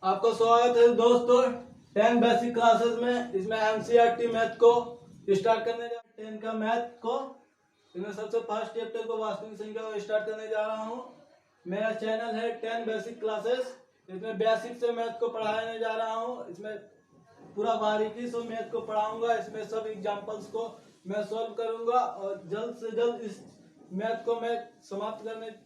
आपका स्वागत है दोस्तों 10 बेसिक क्लासेस में। इसमें एनसीईआरटी मैथ को स्टार्ट करने जा 10 का मैथ को इसमें सबसे फर्स्ट चैप्टर को वास्तविक संख्या को स्टार्ट करने जा रहा हूँ। मेरा चैनल है 10 बेसिक क्लासेस। इसमें बेसिक से मैथ को पढ़ाने जा रहा हूँ। इसमें पूरा बारीकी से मैथ को पढ़ाऊंगा। इसमें सब एग्जाम्पल्स को मैं सॉल्व करूंगा और जल्द से जल्द इस मैथ को मैं समाप्त करने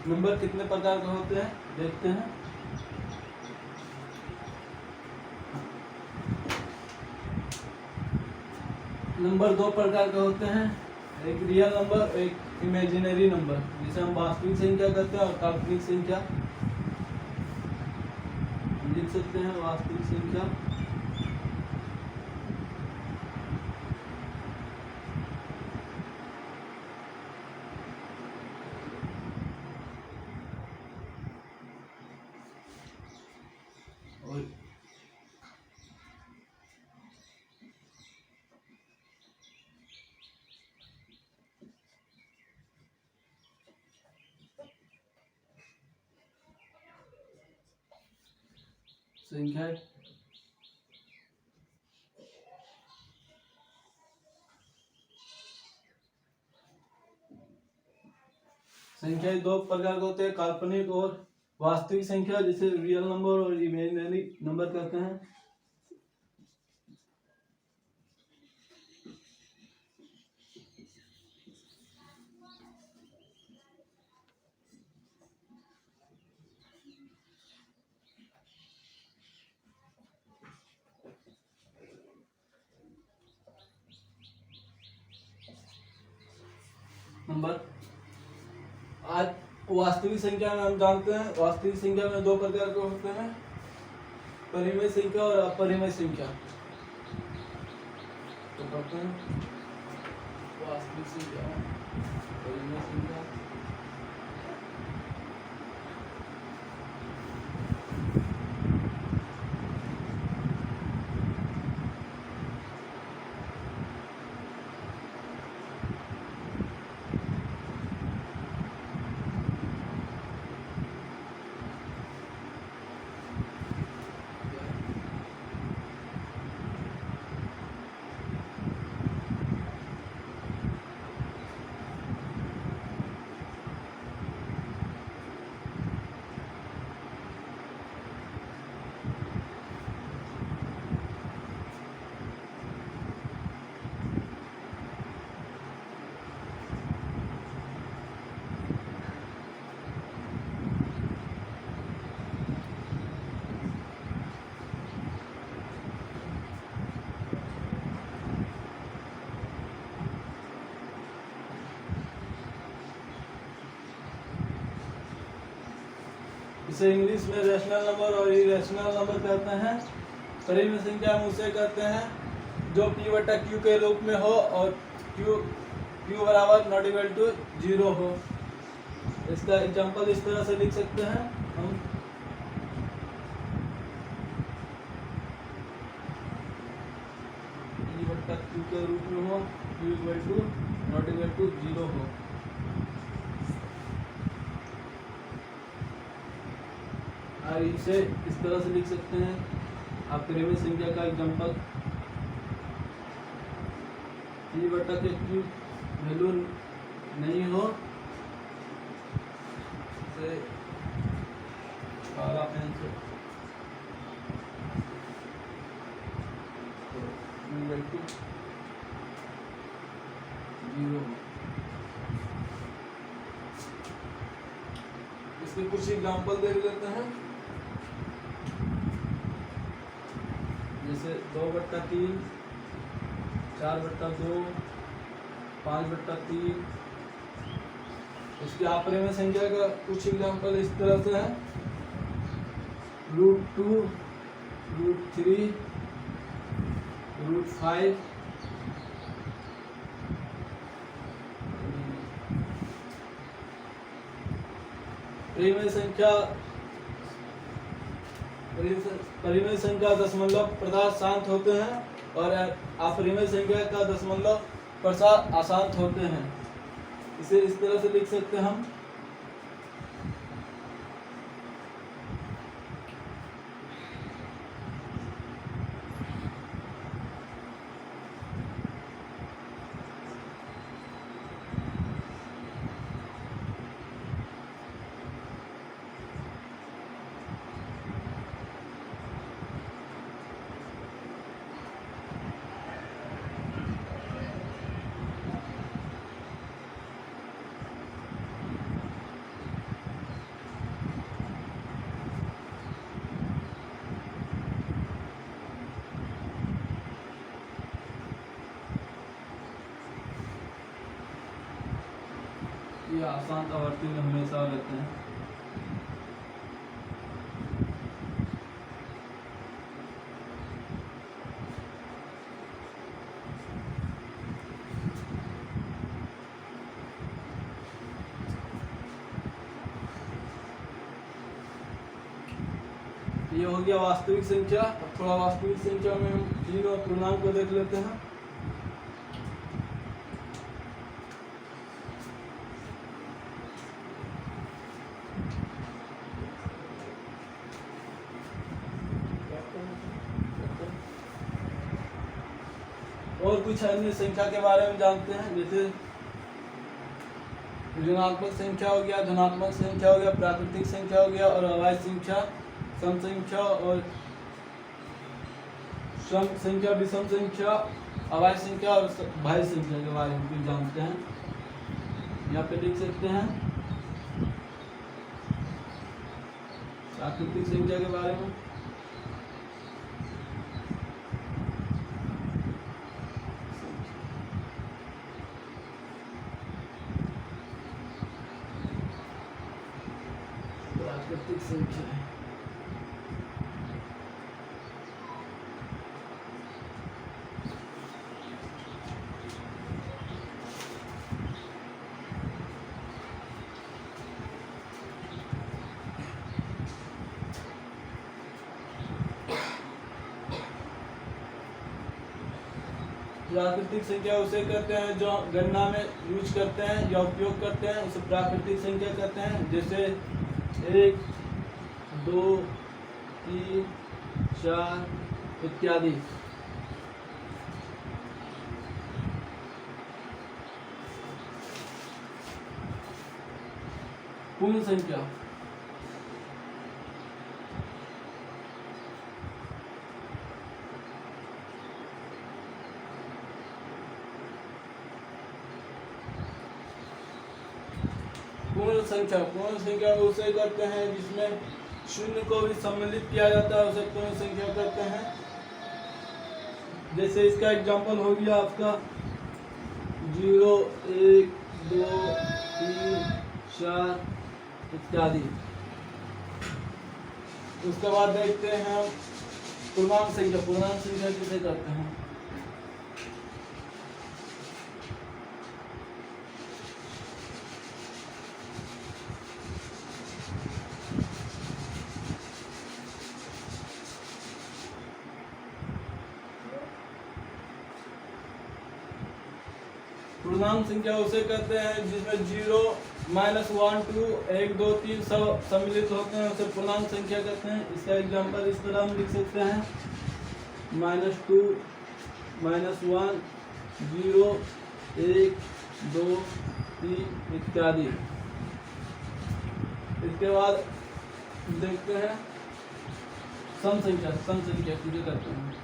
नंबर कितने प्रकार के होते हैं देखते हैं। नंबर दो प्रकार के होते हैं, एक रियल नंबर, एक इमेजिनरी नंबर, जिसे हम वास्तविक संख्या कहते हैं और काल्पनिक संख्या लिख सकते हैं। वास्तविक संख्या और संख्या संख्याएं दो प्रकार के होते हैं, काल्पनिक और वास्तविक संख्या, जिसे रियल नंबर और इमेजिनरी नंबर कहते हैं। नंबर आज वास्तविक संख्या में हम जानते हैं, वास्तविक संख्या में दो प्रकार के होते हैं, परिमेय संख्या और अपरिमेय संख्या। तो पढ़ते हैं वास्तविक संख्या, परिमेय संख्या। इसे इंग्लिश में रैशनल नंबर और इरेशनल नंबर कहते हैं। परिमेय संख्या हम उसे कहते हैं जो p बटा q के रूप में हो और q बराबर नॉट इक्वल टू 0 हो। इसका एग्जांपल इस तरह से लिख सकते हैं हम। p बटा q के रूप में हो, q equal to not equal to 0 हो। और इसे इस तरह से लिख सकते हैं आप परिमेय संख्या का एग्जांपल p बटा के q वैल्यू नहीं हो, इसे काला पेन से q 0 हो। इसके कुछ एग्जांपल देख लेते हैं, जैसे 2/3, 4/2, 5/3। इसके अपरिमेय संख्या का कुछ एग्जांपल इस तरह से है, √2, √3, √5, परिमेय संख्या दशमलव प्रसार शांत होते हैं और अपरिमेय संख्या का दशमलव प्रसार अशांत होते हैं। इसे इस तरह से लिख सकते हैं हम। ये अशांत आवर्ती में हमेशा रहते हैं। ये हो गया वास्तविक संख्या। अब थोड़ा वास्तविक संख्या में हम जीरो और पूर्णांक को देख लेते हैं। और कुछ अन्य संख्या के बारे में जानते हैं, जैसे ऋणात्मक संख्या हो गया, धनात्मक संख्या हो गया, प्राकृतिक संख्या हो गया और अभाज्य संख्या, सम संख्या और सम संख्या, विषम संख्या, अभाज्य संख्या और भाज्य संख्या के बारे में भी जानते हैं। यहाँ पे लिख सकते हैं प्राकृतिक संख्या के बारे में। प्राकृतिक संख्या है प्राकृतिक संख्या उसे कहते हैं जो गणना में यूज करते हैं या उपयोग करते हैं, उसे प्राकृतिक संख्या कहते हैं। जैसे 1, 2, 3, 4 इत्यादि। पूर्ण संख्या पूर्ण संख्या उसे कहते हैं जिसमें शून्य को भी सम्मिलित किया जाता है, उसे पूर्ण संख्या कहते हैं। जैसे इसका एग्जांपल हो गया आपका 0, 1, 2, 3, 4 इत्यादि। उसके बाद देखते हैं पूर्णांक संख्या। पूर्णांक संख्या किसे कहते हैं? पूर्णांक संख्या उसे कहते हैं जिसमें 0, -1, 2, 1, 2, 3 सब सम्मिलित होते हैं, उसे पूर्णांक संख्या कहते हैं। इसका एग्जांपल इस तरह हम लिख सकते हैं -2, -1, 0, 1, 2, 3 इत्यादि। इसके बाद देखते हैं सम संख्या। सम संख्या किसे कहते हैं?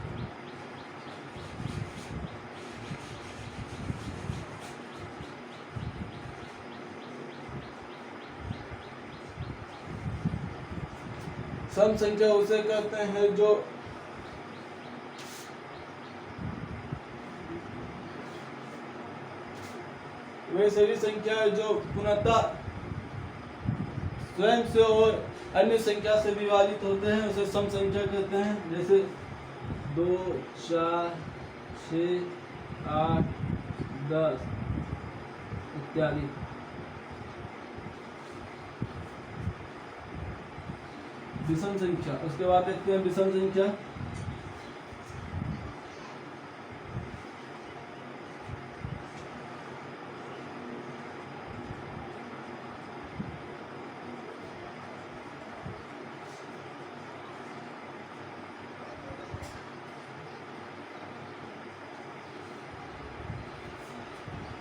सम संख्या उसे कहते हैं जो वे सभी संख्या है जो पूर्णतः स्वयं से और अन्य संख्या से विभाजित होते हैं, उसे सम संख्या कहते हैं। जैसे 2, 4, 6, 8, 10 इत्यादि। विषम संख्या। उसके बाद देखते हैं विषम संख्या।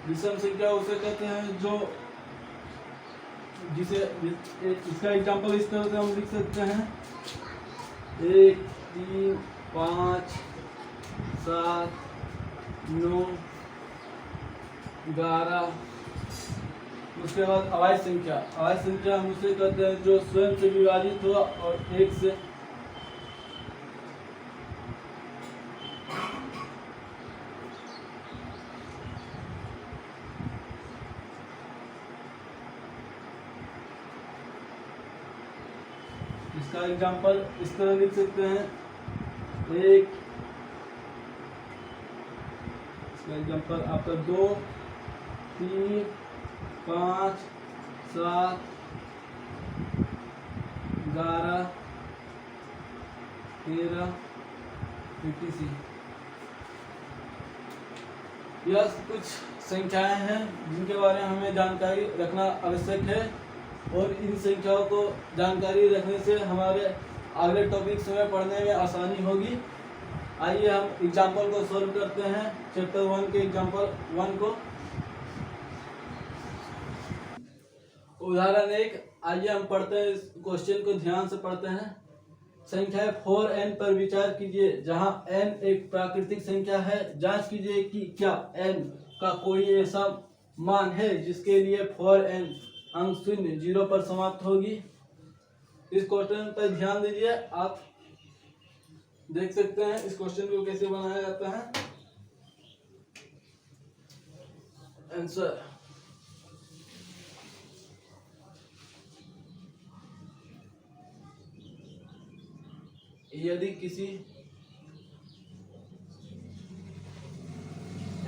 विषम संख्या उसे कहते हैं जो जिसे इसका एग्जांपल इस तरह से हम लिख सकते हैं 1 3 5 7 9 11। उसके बाद अभाज्य संख्या। अभाज्य संख्या हम उसे कहते हैं जो स्वयं से विभाजित हो और 1 से इसका एग्जांपल इस तरह लिख सकते हैं 1। इसका एग्जांपल आपका 2 3 5 7 11 13 etc। यह कुछ संख्याएं हैं जिनके बारे में हमें जानकारी रखना आवश्यक है, और इन संख्याओं को जानकारी रखने से हमारे अगले टॉपिक्स में पढ़ने में आसानी होगी। आइए हम एग्जाम्पल को सॉल्व करते हैं, चैप्टर 1 के एग्जाम्पल 1 को। उदाहरण 1। आइए हम पढ़ते हैं, इस क्वेश्चन को ध्यान से पढ़ते हैं। संख्या 4n पर विचार कीजिए जहां n एक प्राकृतिक संख्या है। जांच कीजिए कि क्या n का कोई ऐसा मान है जिसके लिए 4n अंक 0 पर समाप्त होगी। इस क्वेश्चन पर ध्यान दीजिए। आप देख सकते हैं इस क्वेश्चन को कैसे बनाया जाता है। आंसर यदि किसी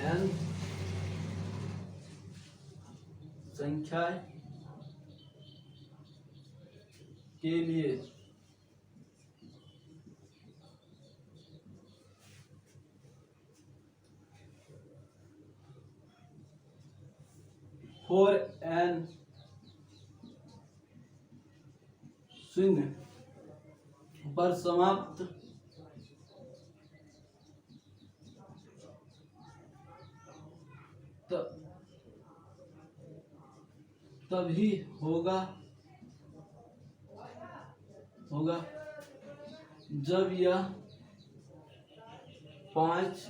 n संख्या के लिए फोर n 0 पर समाप्त तभी होगा जब यह 5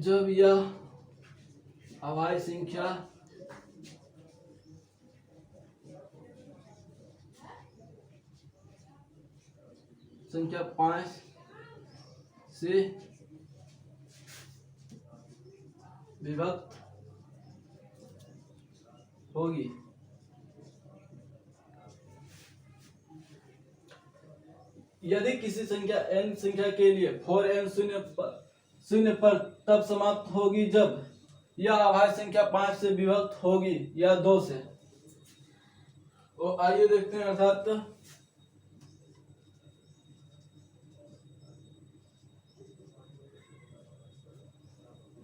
जब यह अभाज्य संख्या 5 से विभक्त होगी। यदि किसी संख्या n संख्या के लिए 4n 0 पर तब समाप्त होगी जब यह अभाज्य संख्या 5 से विभक्त होगी या 2 से। और आइए देखते हैं, अर्थात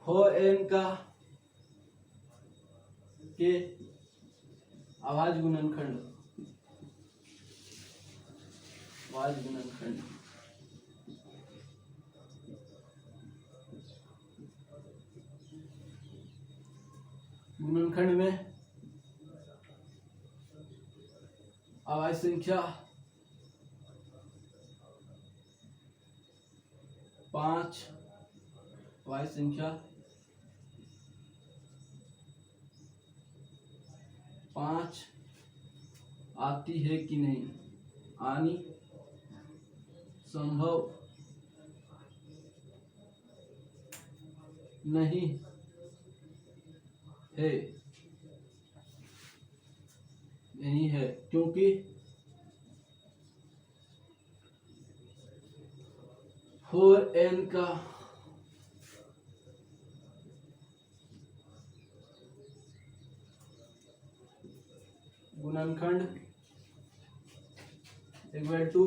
4n का के अभाज्य गुणनखंड में अभाज्य संख्या 5 अभाज्य संख्या 5 आती है कि नहीं, आनी संभव नहीं है क्योंकि 4n का गुणनखंड इक्वल टू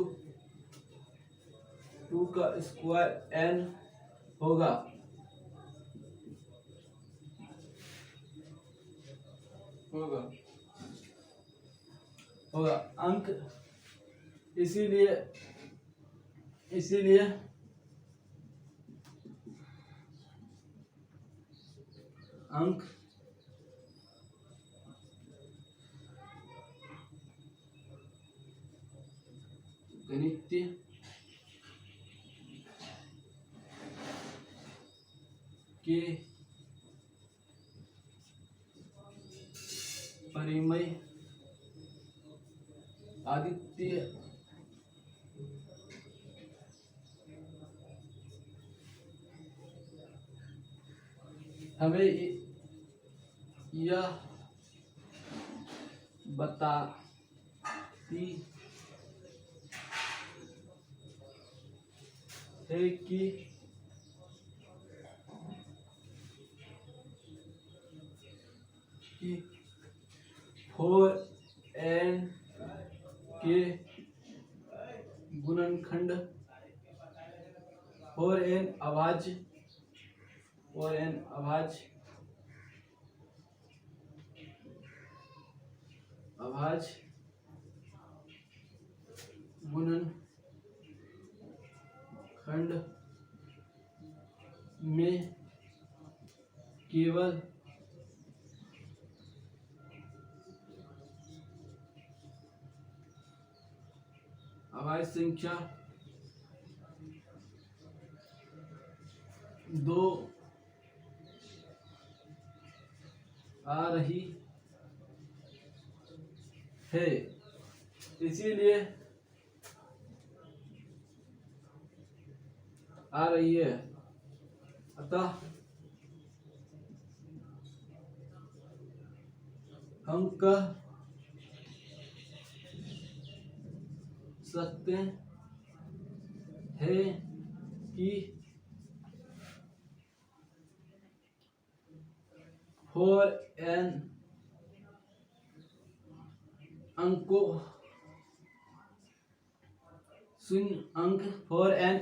2 का स्क्वायर n होगा। अंक इसीलिए अंक गणितीय के परिमेय अद्वितीय हमें यह बताती है कि 4n के गुणनखंड 4n अभाज्य गुणनखंड में केवल अभाज्य संख्या 2 आ रही है, इसीलिए आ रही है। अतः हम कह सकते हैं कि 4n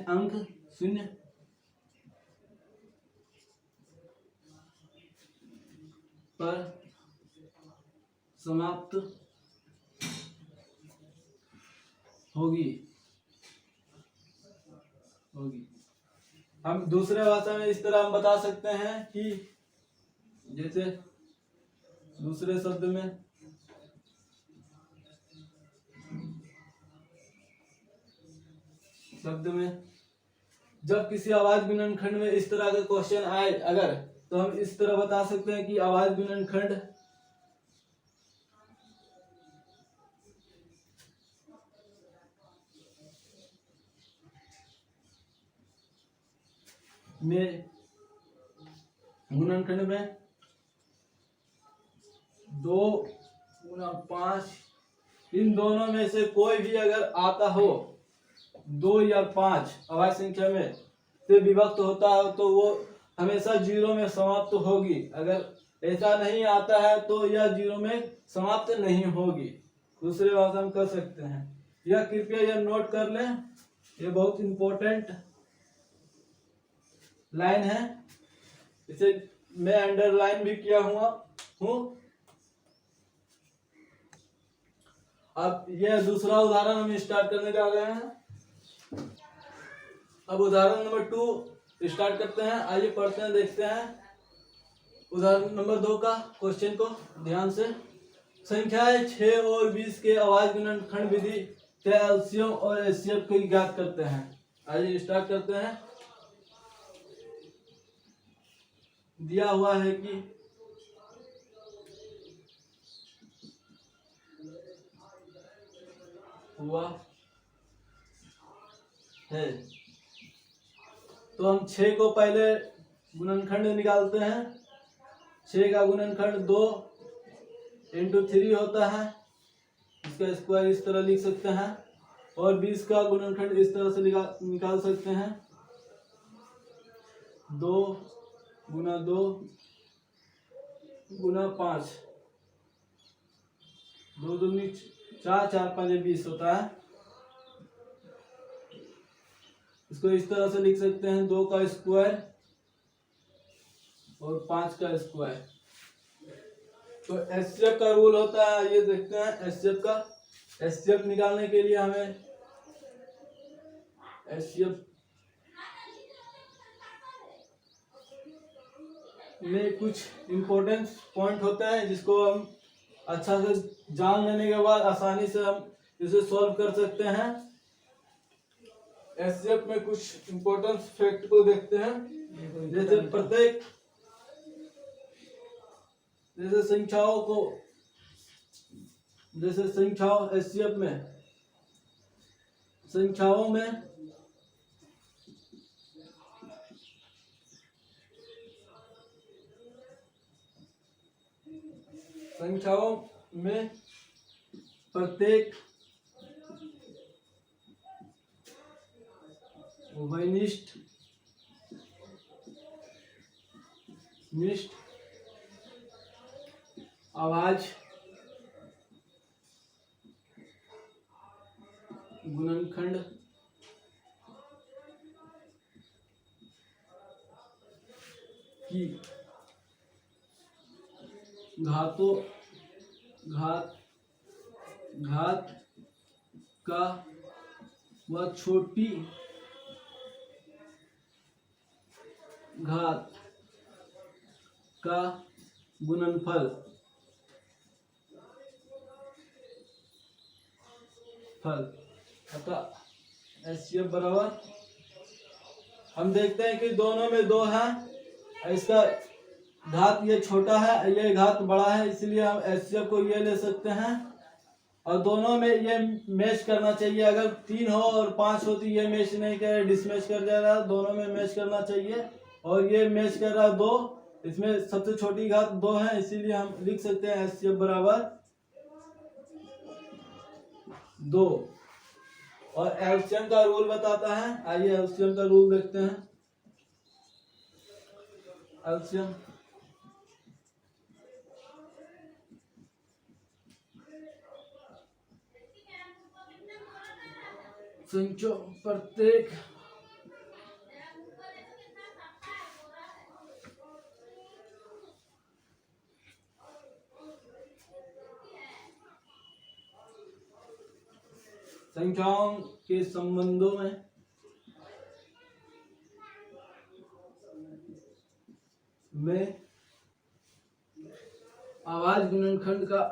अंक शून्य पर समाप्त होगी। हम दूसरे भाषा में इस तरह हम बता सकते हैं कि जैसे दूसरे शब्द में जब किसी अभाज्य गुणनखंड में इस तरह का क्वेश्चन आए अगर, तो हम इस तरह बता सकते हैं कि अभाज्य गुणनखंड में 2 गुना 5 इन दोनों में से कोई भी अगर आता हो, 2 या 5 अभाज्य संख्या में से विभक्त होता है तो वो हमेशा 0 में समाप्त होगी। अगर ऐसा नहीं आता है तो यह 0 में समाप्त नहीं होगी। दूसरे भाषा में कर सकते हैं। यह कृपया यह नोट कर लें, ये बहुत इंपॉर्टेंट लाइन है, इसे मैं अंडरलाइन भी किया हुआ हूं। अब यह दूसरा उदाहरण हम स्टार्ट करने जा रहे हैं। अब उदाहरण नंबर 2 स्टार्ट करते हैं। आइए पढ़ते हैं, देखते हैं उदाहरण नंबर 2 का क्वेश्चन को ध्यान से। संख्याएं 6 और 20 के अभाज्य गुणनखंड विधि के एलसीएम और एचसीएफ को ज्ञात करते हैं। आइए स्टार्ट करते हैं। दिया हुआ है कि हुआ है, तो हम 6 को पहले गुणनखंड निकालते हैं। 6 का गुणनखंड 2 × 3 होता है, इसका स्क्वायर इस तरह लिख सकते हैं। और 20 का गुणनखंड इस तरह से निकाल सकते हैं, 2 × 2 × 5। 2 दूनी 4, 4 5 20 होता है। इसको इस तरह से लिख सकते हैं 2 का स्क्वायर और 5 का स्क्वायर। तो एचसीएफ का रूल होता है, ये देखते हैं एचसीएफ का। एचसीएफ निकालने के लिए हमें एचसीएफ में कुछ इम्पोर्टेंट पॉइंट होता है जिसको हम अच्छा से जान लेने के बाद आसानी से हम इसे सॉल्व कर सकते हैं। एचसीएफ में कुछ इम्पोर्टेंट फैक्ट को देखते हैं। जैसे प्रत्येक संख्याओं एचसीएफ में संख्याओं में प्रत्येक वैनिष्ठ आवाज गुणनखंड की घात का व छोटी घात का गुणनफल अतः एचसीएफ बराबर, हम देखते हैं कि दोनों में 2 है, इसका घात ये छोटा है, ये घात बड़ा है, इसलिए हम एचसीएफ को ये ले सकते हैं। और दोनों में ये मैच करना चाहिए। अगर 3 हो और 5 हो तो ये मैच नहीं करे, डिसमैच कर जाएगा। दोनों में मैच करना चाहिए और ये मैच कर रहा है 2, इसमें सबसे छोटी घात 2 है, इसीलिए हम लिख सकते हैं एचसीएफ बराबर 2। और एलसीएम का रूल बताता है, आइए एलसीएम का रूल देखते हैं। एलसीएम प्रत्येक संख्याओं के संबंधों में आवाज गुणनखंड का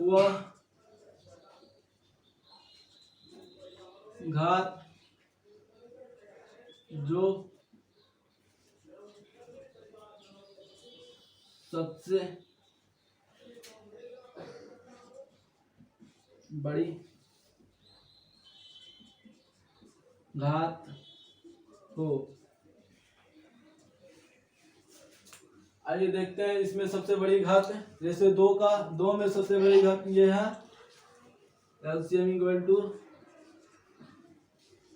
वह घात जो सबसे बड़ी घात हो। आइए देखते हैं इसमें सबसे बड़ी घात, जैसे 2 में सबसे बड़ी घात ये है, एलसीएम इक्वल टू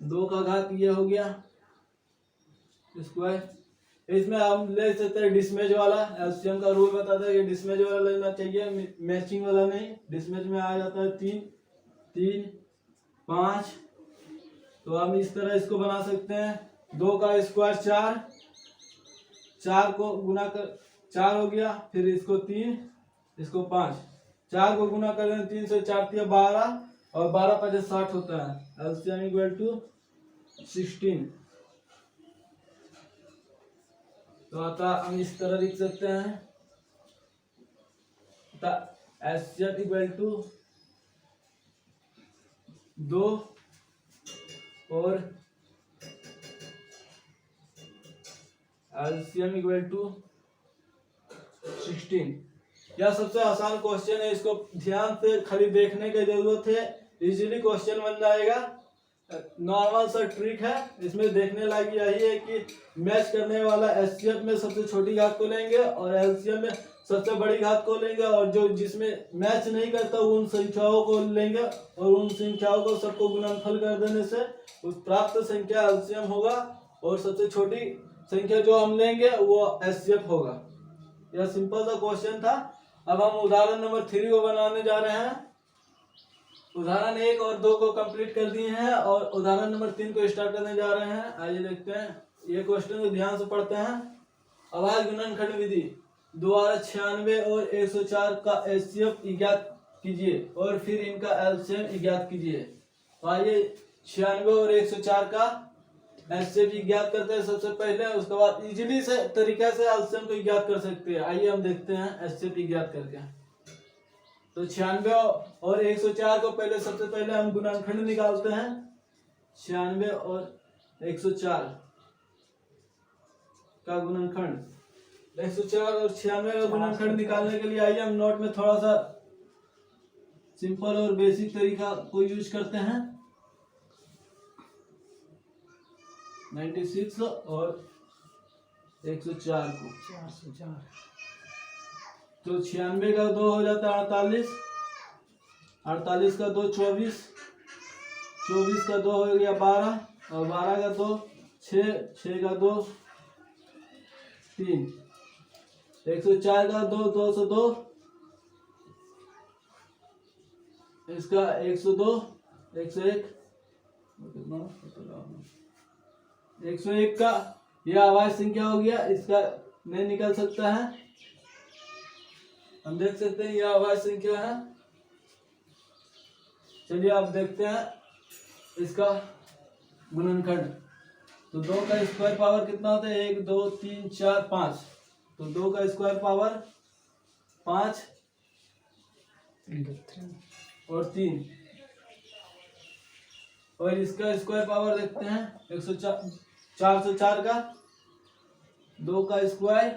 2 का घात ये हो गया स्क्वायर। इसमें हम ले सकते हैं डिसमैच वाला, एलसीएम का रूल बताता है कि डिसमैच वाला लेना चाहिए, मैचिंग वाला नहीं। डिसमैच में आ जाता है 3, 3, 5। तो हम इस तरह इसको बना सकते हैं। 2 का स्क्वायर 4, 4 को गुना कर 4 हो गया, फिर इसको 3, इसको 5, 4 को गुना कर 3 से 4 दिया 12 और 12 5 60 होता है। LCM equal to 16। तो अतः हम इस तरह लिख सकते हैं, एचसीएफ इक्वल टू 2 और एलसीएम इक्वल टू 16। यह सबसे आसान क्वेश्चन है, इसको ध्यान से खाली देखने की जरूरत है, इजीली क्वेश्चन बन जाएगा। नॉर्मल सा ट्रिक है, इसमें देखने लायक यही है कि मैच करने वाला एचसीएफ में सबसे छोटी घात को लेंगे और एलसीएम में सबसे बड़ी घात को लेंगे और जो जिसमें मैच नहीं करता उन संख्याओं को लेंगे और उन संख्याओं को सबको गुणनफल कर देने से उस प्राप्त संख्या एलसीएम होगा और सबसे छोटी संख्या जो हम लेंगे वो एचसीएफ होगा। यह सिंपल सा क्वेश्चन था। अब हम उदाहरण नंबर 3 को बनाने जा रहे हैं। उदाहरण 1 और 2 को कंप्लीट कर दिए हैं और उदाहरण नंबर 3 को स्टार्ट करने जा रहे हैं। आइए देखते हैं ये क्वेश्चन को ध्यान से पढ़ते हैं। अभाज्य गुणनखंड विधि द्वारा 96 और 104 का एचसीएफ ज्ञात कीजिए और फिर इनका एलसीएम ज्ञात कीजिए। तो आइए 96 और 104 का एचसीएफ ज्ञात करते हैं सबसे पहले, उसके बाद इजीली से तरीके से एलसीएम को ज्ञात कर सकते हैं। आइए हम देखते हैं एचसीएफ ज्ञात करके। तो 96 और 104 को पहले सबसे पहले हम गुणनखंड निकालते हैं। 96 और 104 का गुणनखंड, 104 और 96 का गुणनखंड निकालने के लिए आइए हम नोट में थोड़ा सा सिंपल और बेसिक तरीका को यूज करते हैं। 96 और 104 को 404, तो 96 का 2 हो जाता है 48, 48 का 2 24, 24 का 2 हो गया 12 और 12 का 2 6, 6 का 2 3, 104 का 2 202, इसका 102, 101, 101 का यह अभाज्य संख्या हो गया, इसका नहीं निकल सकता है। हम देख सकते हैं यह अभाज्य संख्या है। चलिए आप देखते हैं इसका गुणनखंड। तो 2 का स्क्वायर पावर कितना होता है? 1 2 3 4 5। तो 2 का स्क्वायर पावर 5 और 3, और इसका स्क्वायर पावर देखते हैं 104, 404 का 2 का स्क्वायर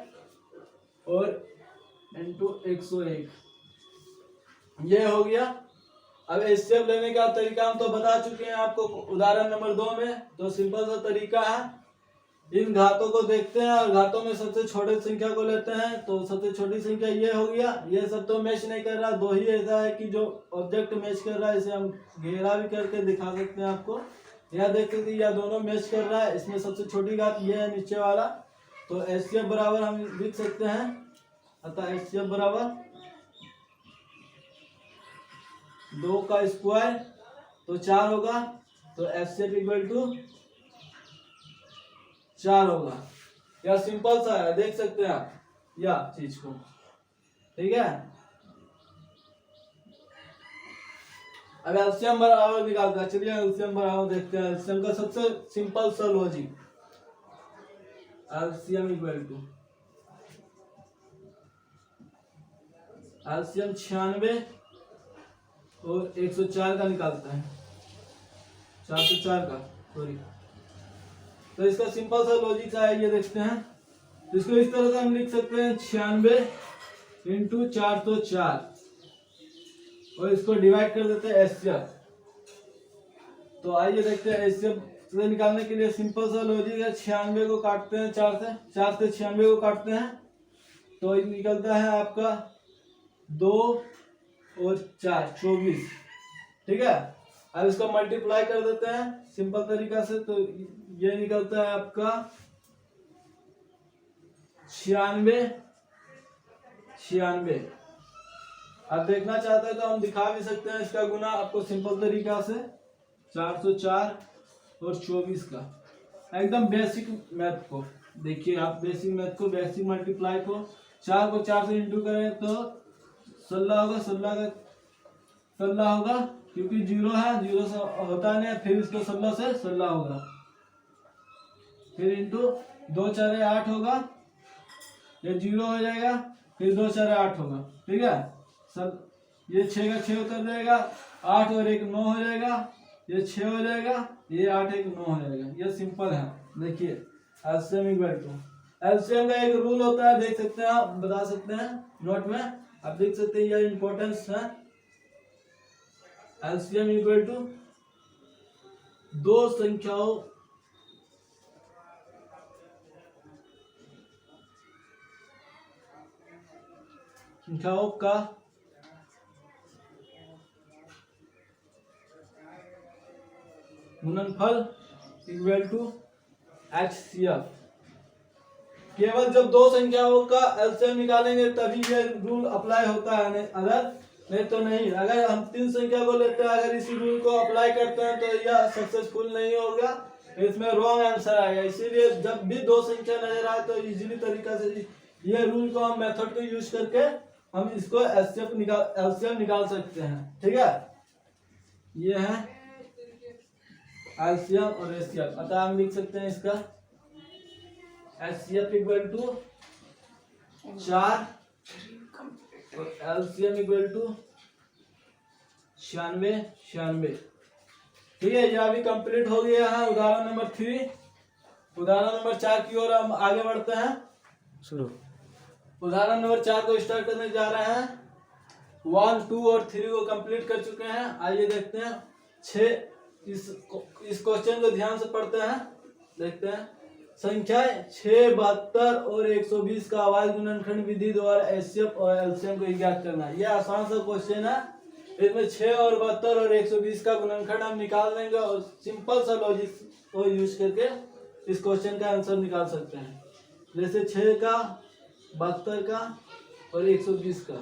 और इंटू 101, ये हो गया। अब एचसीएफ लेने का तरीका हम तो बता चुके हैं आपको उदाहरण नंबर 2 में। तो सिंपल सा तरीका है, इन घातों को देखते हैं और घातों में सबसे छोटे संख्या को लेते हैं। तो सबसे छोटी संख्या ये हो गया। ये सब तो मैच नहीं कर रहा, 2 ही ऐसा है कि जो ऑब्जेक्ट मैच कर रहा है। इसे हम घेरा भी करके दिखा सकते हैं आपको। यह देख सकते हैं यह दोनों मैच कर रहा है। इसमें सबसे छोटी घात ये है नीचे वाला। तो एचसीएफ बराबर हम लिख सकते हैं, अतः एचसीएफ बराबर 2 का स्क्वायर तो 4 होगा, तो एचसीएफ इक्वल टू 4 होगा। यह सिंपल सा है, देख सकते हैं आप यह चीज को, ठीक है। अब एलसीएम बराबर निकालते हैं। चलिए एलसीएम बराबर देखते हैं। एलसीएम का सबसे सिंपल सा logic, LCM equal to LCM 96 और 104 का निकालता है, 404 का, सॉरी। तो इसका सिंपल सा लॉजिक क्या है ये देखते हैं। तो इसको इस तरह से हम लिख सकते हैं 96 इंटू 404 और इसको डिवाइड कर देते हैं एचसीएफ। तो आइए देखते हैं एचसीएफ से निकालने के लिए सिंपल सा लॉजिक है। 96 को काटते हैं 4 से 96 को काटते हैं तो निकलता है आपका 2 और 4 24, ठीक है। अब इसको मल्टीप्लाई कर देते हैं सिंपल तरीका से। तो ये निकलता है आपका 96। अब देखना चाहते हैं तो हम दिखा भी सकते हैं इसका गुना आपको सिंपल तरीका से, 404 और 24 का। एकदम बेसिक मैथ को देखिए आप, बेसिक मैथ को, बेसिक मल्टीप्लाई को 4 को 4 से इंटू करें तो 16 होगा, 16 का 16 होगा क्योंकि 0 है, 0 से होता नहीं है। फिर इसको 16 से 16 होगा, फिर इंटू 2 4 8 होगा, ये 0 हो जाएगा, फिर 2 4 8 होगा, ठीक है। सब ये 6 का 6 उतर जाएगा, 8 और 1 9 हो जाएगा, ये 6 हो जाएगा, ये 8 1 9 हो जाएगा। ये सिंपल है। देखिए एलसीएम इक्वल टू, एलसीएम का एक रूल होता है, देख सकते हैं आप, बता सकते हैं नोट में, आप देख सकते हैं यह इंपॉर्टेंस है। एलसीएम इक्वल टू दो संख्याओं संख्याओं का गुणनफल इक्वल टू HCF। केवल जब दो संख्याओं का एलसीएम निकालेंगे तभी ये रूल अप्लाई होता है, नहीं तो नहीं। अगर हम तीन संख्या को लेते हैं, अगर इसी रूल को अप्लाई करते हैं तो यह सक्सेसफुल नहीं होगा, इसमें रॉन्ग आंसर आएगा। इसीलिए जब भी दो संख्या नजर आए तो इजीली तरीका से ये रूल को हम मेथड को यूज करके हम इसको एलसीएम निकाल सकते हैं। ठीक है, ये है एलसीएम और एचसीएफ। अतः हम लिख सकते हैं इसका HCF इक्वल टू 4 और LCM इक्वल टू 96। ठीक है, ये अभी कंप्लीट हो गया है उदाहरण नंबर 3। उदाहरण नंबर 4 की ओर हम आगे बढ़ते हैं। शुरू उदाहरण नंबर 4 को स्टार्ट करने जा रहे हैं। 1, 2 और 3 को कंप्लीट कर चुके हैं। आइए देखते हैं 6। इस क्वेश्चन को ध्यान से पढ़ते हैं, देखते हैं। संख्याएं 6, 72 और 120 का अभाज्य गुणनखंड विधि द्वारा HCF और LCM को ज्ञात करना है। यह आसान सा क्वेश्चन है। इसमें 6 और 72 और 120 का गुणनखंड हम निकाल देंगे और सिंपल सा लॉजिक को यूज करके इस क्वेश्चन का आंसर निकाल सकते हैं। जैसे 6 का, 72 का और 120 का।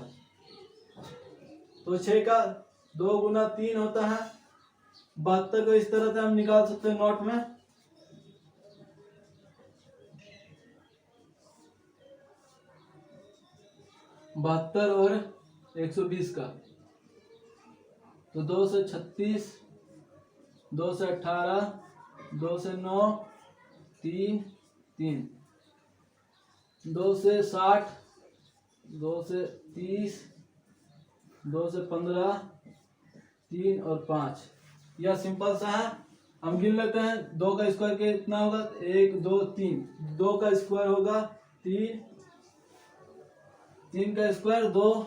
तो 6 का 2 गुना 3 होता है। 72 को इस तरह से हम निकाल सकते हैं नोट में। 72 और 120 का, तो 2 से 36, 2 से 18, 2 से 9, 3, 3, 2 से 60, 2 से 30, 2 से 15, 3 और 5। यह सिंपल सा है। हम गिन लेते हैं। 2 का स्क्वायर कितना होगा? 1, 2, 3। 2 का स्क्वायर होगा 3, 3 का स्क्वायर 2,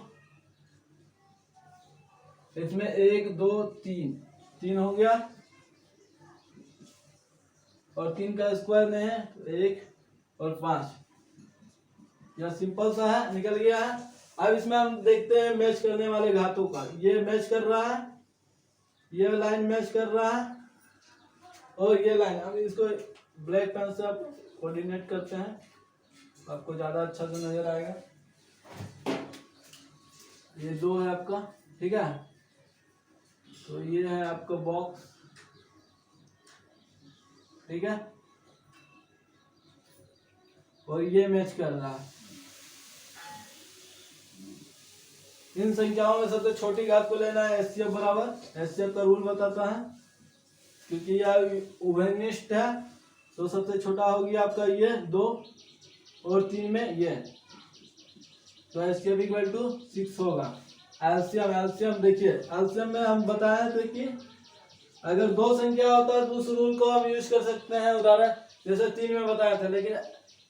इसमें 1, 2, 3, 3 हो गया। और 3 का स्क्वायर नहीं है, 1 और 5। यह सिंपल सा है, निकल गया है। अब इसमें हम देखते हैं मैच करने वाले घातों का। ये मैच कर रहा है, ये लाइन मैच कर रहा है और ये लाइन। हम इसको ब्लैक पेन से आप कोऑर्डिनेट करते हैं, आपको ज्यादा अच्छा से नजर आएगा। ये 2 है आपका, ठीक है। तो ये है आपका बॉक्स, ठीक है, और ये मैच कर रहा है। इन संख्याओं में सबसे छोटी घात को लेना है। HCF बराबर, HCF का रूल बताता है, क्योंकि यह उभयनिष्ठ है तो सबसे छोटा होगी आपका ये 2 और 3 में ये, तो HCF इक्वल टू 6 होगा। एलसीएम देखिए, एलसीएम में हम बताए थे कि अगर 2 संख्या होता है तो उस रूल को हम यूज कर सकते हैं। उदाहरण जैसे 3 में बताया था, लेकिन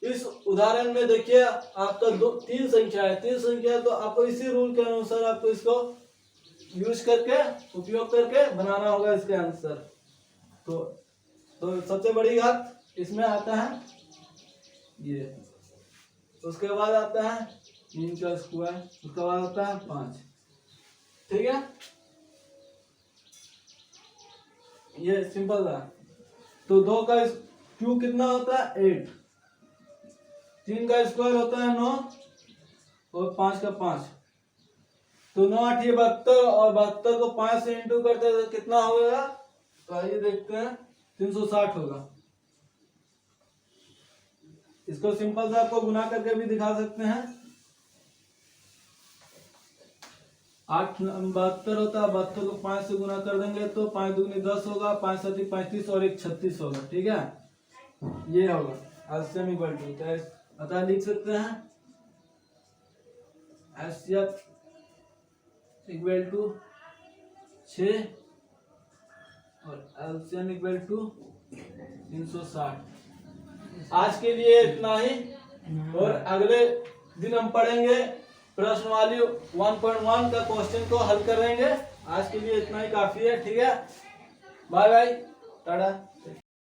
इस उदाहरण में देखिए आपका 3 संख्या है। 3 संख्या तो आपको इसी रूल के अनुसार आपको इसको यूज करके, उपयोग करके बनाना होगा इसका आंसर। तो सबसे बड़ी घात इसमें आता है ये, उसके बाद आता है 3 का स्क्वायर, उसके बाद आता है 5, ठीक है। ये सिंपल है। तो 2 का क्यूब कितना होता है? 8। 3 का स्क्वायर होता है 9 और 5 का 5, तो 9 8 72 और 72 को 5 से इंटू करते हैं तो कितना होगा? तो आइए देखते हैं, 360 होगा। इसको सिंपल से आपको गुना करके भी दिखा सकते हैं। 8 72 होता है, 72 को 5 से गुना कर देंगे तो 5 दूनी 10 होगा, 5 7 35 और 1 36 होगा, ठीक है। ये होगा एलसीएम इक्वल टू, अतः लिख सकते हैं HCF इक्वल टू 6 और LCM इक्वल टू 360। आज के लिए इतना ही, और अगले दिन हम पढ़ेंगे प्रश्नवाली 1.1 का क्वेश्चन को हल करेंगे। आज के लिए इतना ही काफी है, ठीक है। Bye bye, Tata.